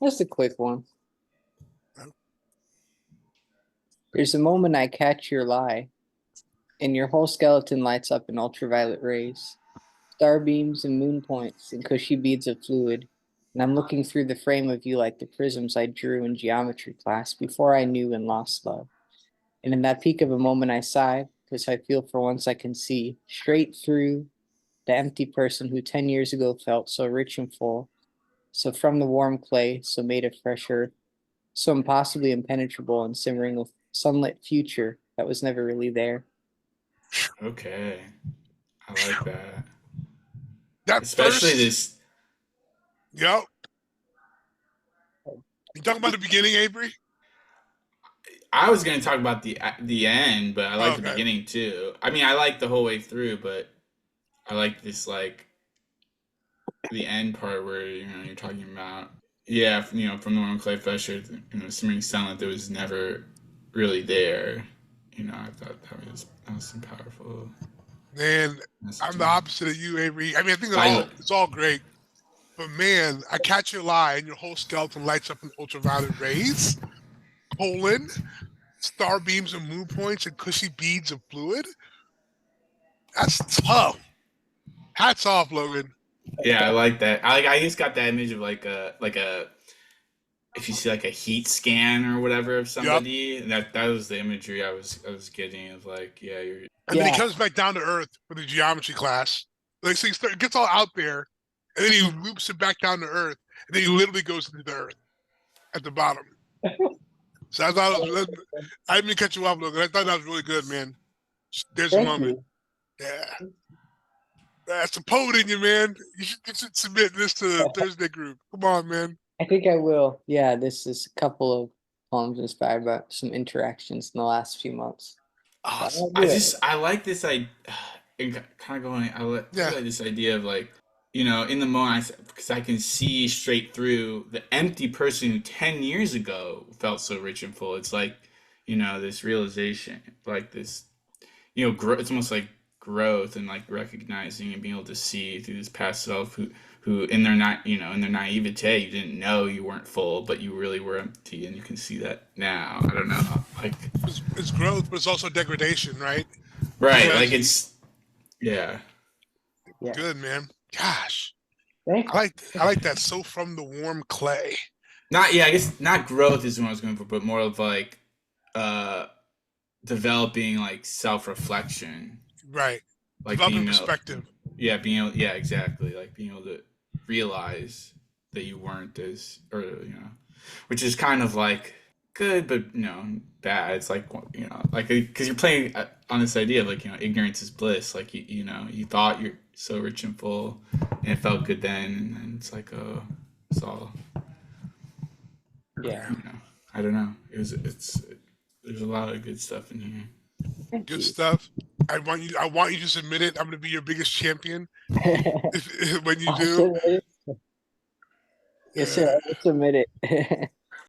Just a quick one. There's a moment I catch your lie, and your whole skeleton lights up in ultraviolet rays, star beams and moon points and cushy beads of fluid, and I'm looking through the frame of you like the prisms I drew in geometry class before I knew and lost love. And in that peak of a moment I sigh, because I feel for once I can see, straight through the empty person who 10 years ago felt so rich and full, so from the warm clay, so made of fresh earth, so impossibly impenetrable and simmering with sunlit future that was never really there. Okay. I like that. That Especially first, this. yo, you talking about the beginning, Avery? I was going to talk about the end, but I Oh, like the okay. beginning too. I mean, I like the whole way through, but I like this like the end part where you're talking about from the one Clay Fisher, simmering sound that was never really there. I thought that was some powerful Man, I'm the messaging. opposite of you, Avery. I mean, I think I it's all great, but man, I catch your lie, and your whole skeleton lights up in ultraviolet rays. Colon, star beams and moon points and cushy beads of fluid. That's tough. Hats off, Logan. Yeah, I like that. I just got that image of like a if you see like a heat scan or whatever of Yep. somebody, that was the imagery I was getting of like, yeah, you're And then he Yeah, comes back down to earth for the geometry class. Like, so he gets all out there, and then he loops it back down to earth, and then he literally goes into the earth at the bottom. So I thought I didn't mean to cut you off, Logan. I thought that was really good, man. There's a thank moment. you. Yeah. That's a poet in you, man. You should submit this to the Thursday group. Come on, man. I think I will. Yeah, this is a couple of poems inspired by some interactions in the last few months. So Awesome. I'll do it. I like this kind of going. Yeah. Really like this idea of like, in the moment, because I can see straight through the empty person who 10 years ago felt so rich and full. It's like, this realization, like this, it's almost like growth and like recognizing and being able to see through this past self who in their not in their naivete you didn't know you weren't full, but you really were empty, and you can see that now. I don't know, like It's growth, but it's also degradation, right? right, Because like it's yeah. Yeah. good, man. Gosh. Thank I like that. So from the warm clay. Not yeah, I guess not growth is what I was going for, but more of like uh developing like self-reflection, Right. like Developing being perspective. yeah, exactly, like being able to realize that you weren't as, or which is kind of like good, but bad. It's like like because you're playing on this idea of like ignorance is bliss. Like you thought you're so rich and full, and it felt good then, and then it's like it's all Yeah. I don't know. There's a lot of good stuff in here. Thank Good you. stuff. I want you to submit it. I'm gonna be your biggest champion when you I'll do. submit it. Yes, sir. I'll submit it.